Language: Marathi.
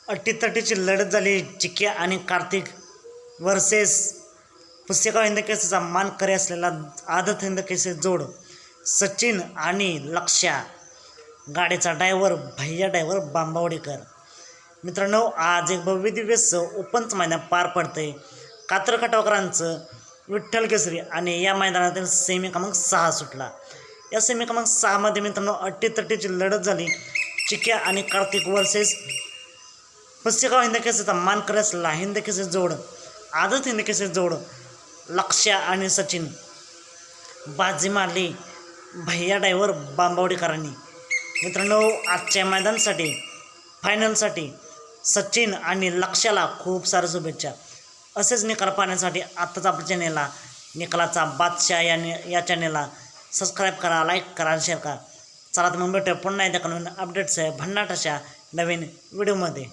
अटीतटीची लढत झाली. चिक्या आणि कार्तिक वर्सेस पुसेगाव हिंदकेसरीचा मानकरी असलेला आदत हिंदकेसरी जोड सचिन आणि लक्ष्या. गाडीचा ड्रायव्हर भैया ड्रायव्हर बांबावडेकर. मित्रांनो, आज एक भव्य दिव्य ओपनचं मैदान पार पडतंय. कात्र खटावकरांचं विठ्ठल केसरी आणि या मैदानातील सेमी क्रमांक 6 सुटला. या सेमी क्रमांक 6 मध्ये मित्रांनो अटीतटीची लढत झाली. चिक्या आणि कार्तिक वर्सेस पुसेगाव हिंदकेसरीचा मानकरी असलेला हिंदकेसरी जोड आदत हिंदकेसरी जोड लक्ष्या आणि सचिन. बाजी मारली भैया ड्रायव्हर बांबावडेकरांनी. मित्रांनो, आजच्या मैदानासाठी फायनलसाठी सचिन आणि लक्ष्याला खूप साऱ्या शुभेच्छा. असेच निकाल पाहण्यासाठी आत्ताच आपल्या चॅनेलला निकालाचा बादशाह या चॅनेलला सबस्क्राईब करा, लाईक करा आणि शेअर करा. चला तर मग भेटूया पुन्हा एकदा नवीन अपडेट्स आहे भन्नाट अशा नवीन व्हिडिओमध्ये.